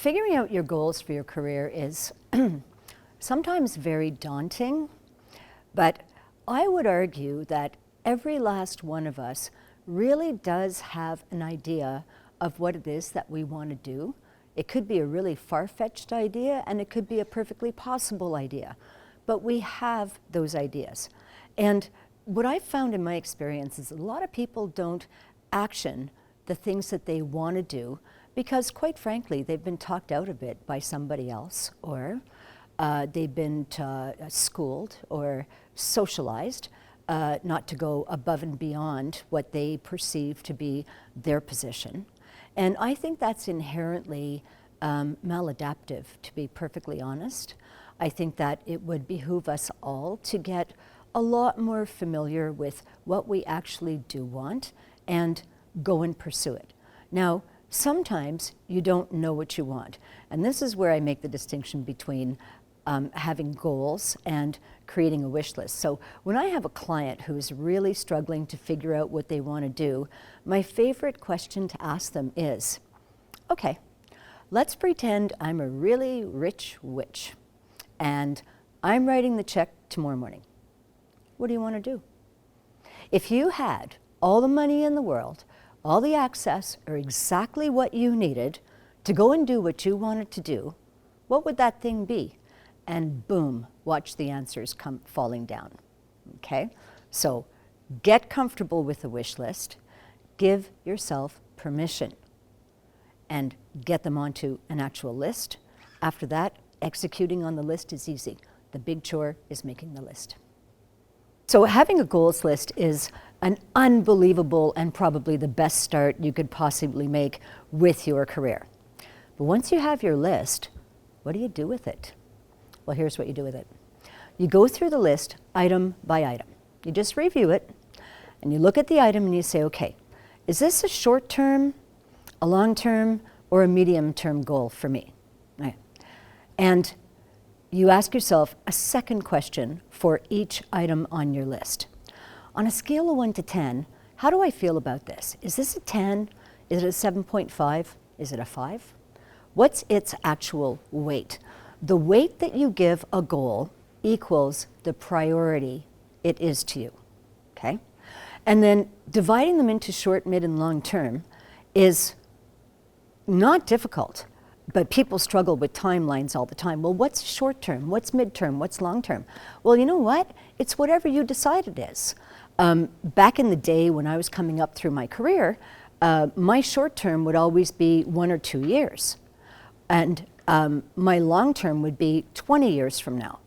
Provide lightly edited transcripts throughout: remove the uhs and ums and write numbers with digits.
Figuring out your goals for your career is sometimes very daunting, but I would argue that every last one of us really does have an idea of what it is that we want to do. It could be a really far-fetched idea, and it could be a perfectly possible idea, but we have those ideas. And what I've found in my experience is a lot of people don't action the things that they want to do because, quite frankly, they've been talked out of it by somebody else, or they've been schooled or socialized not to go above and beyond what they perceive to be their position. And I think that's inherently maladaptive, to be perfectly honest. I think that it would behoove us all to get a lot more familiar with what we actually do want and go and pursue it. Now, sometimes you don't know what you want. And this is where I make the distinction between having goals and creating a wish list. So when I have a client who's really struggling to figure out what they want to do, my favorite question to ask them is, okay, let's pretend I'm a really rich witch and I'm writing the check tomorrow morning. What do you want to do? If you had all the money in the world, all the access, or exactly what you needed to go and do what you wanted to do, what would that thing be? And boom, watch the answers come falling down, okay? So get comfortable with the wish list, give yourself permission, and get them onto an actual list. After that, executing on the list is easy. The big chore is making the list. So having a goals list is an unbelievable and probably the best start you could possibly make with your career. But once you have your list, what do you do with it? Well, here's what you do with it. You go through the list item by item. You just review it, and you look at the item and you say, okay, is this a short-term, a long-term, or a medium-term goal for me? Right. And you ask yourself a second question for each item on your list. On a scale of 1 to 10, how do I feel about this? Is this a 10? Is it a 7.5? Is it a 5? What's its actual weight? The weight that you give a goal equals the priority it is to you, okay? And then dividing them into short, mid, and long term is not difficult, but people struggle with timelines all the time. Well, what's short term? What's mid-term? What's long term? Well, you know what? It's whatever you decide it is. Back in the day when I was coming up through my career, my short term would always be 1 or 2 years. And my long term would be 20 years from now.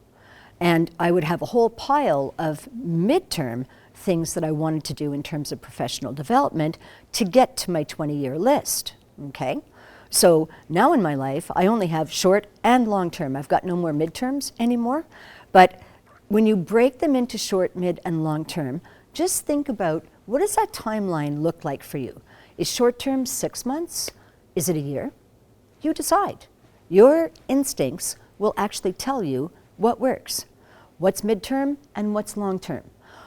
And I would have a whole pile of midterm things that I wanted to do in terms of professional development to get to my 20-year list, okay? So now in my life, I only have short and long term. I've got no more midterms anymore. But when you break them into short, mid, and long term, just think about, what does that timeline look like for you? Is short term 6 months? Is it a year? You decide. Your instincts will actually tell you what works, what's midterm and what's long term.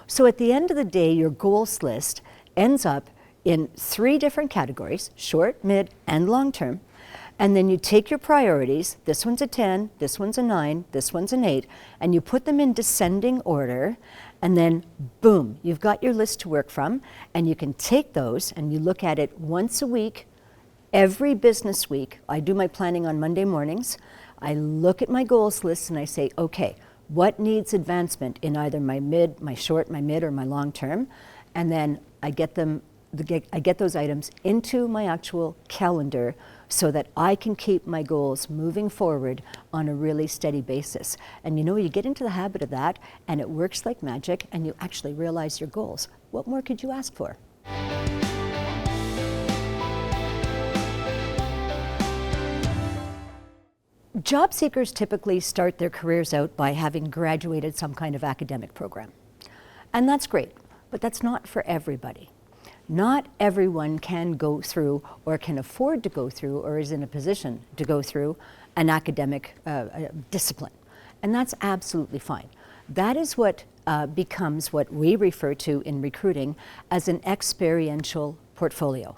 So at the end of the day, your goals list ends up in 3 different categories, short, mid, and long term. And then you take your priorities, this one's a 10, this one's a 9, this one's an 8, and you put them in descending order, and then boom, you've got your list to work from, and you can take those and you look at it once a week. Every business week, I do my planning on Monday mornings. I look at my goals list and I say, okay, what needs advancement in either my mid, my short, my mid, or my long term? And then I get those items into my actual calendar so that I can keep my goals moving forward on a really steady basis. And you know, you get into the habit of that and it works like magic and you actually realize your goals. What more could you ask for? Job seekers typically start their careers out by having graduated some kind of academic program. And that's great, but that's not for everybody. Not everyone can go through or can afford to go through or is in a position to go through an academic discipline. And that's absolutely fine. That is what becomes what we refer to in recruiting as an experiential portfolio.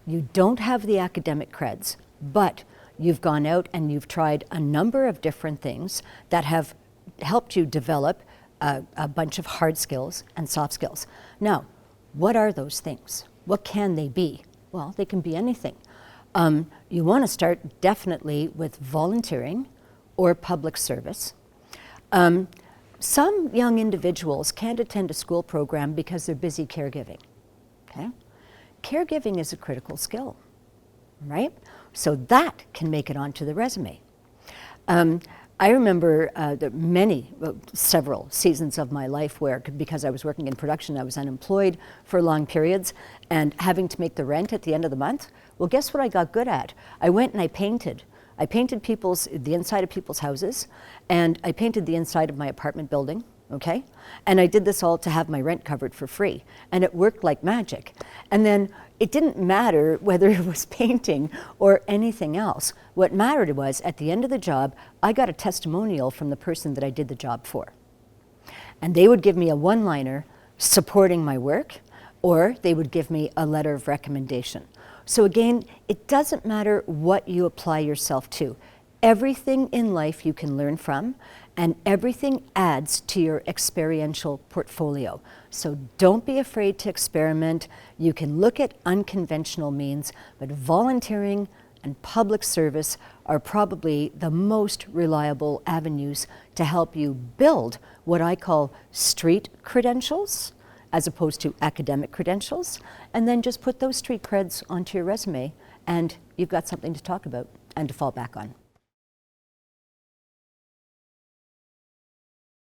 You don't have the academic creds, but you've gone out and you've tried a number of different things that have helped you develop a bunch of hard skills and soft skills. Now, what are those things? What can they be? Well, they can be anything. You want to start definitely with volunteering or public service. Some young individuals can't attend a school program because they're busy caregiving. Okay? Caregiving is a critical skill, right? So that can make it onto the resume. I remember several seasons of my life where, because I was working in production, I was unemployed for long periods and having to make the rent at the end of the month. Well, guess what I got good at? I went and I painted. I painted the inside of people's houses, and I painted the inside of my apartment building, okay? And I did this all to have my rent covered for free, and it worked like magic. And then it didn't matter whether it was painting or anything else. What mattered was, at the end of the job, I got a testimonial from the person that I did the job for. And they would give me a one-liner supporting my work, or they would give me a letter of recommendation. So again, it doesn't matter what you apply yourself to. Everything in life you can learn from, and everything adds to your experiential portfolio. So don't be afraid to experiment. You can look at unconventional means, but volunteering and public service are probably the most reliable avenues to help you build what I call street credentials, as opposed to academic credentials, and then just put those street creds onto your resume, and you've got something to talk about and to fall back on.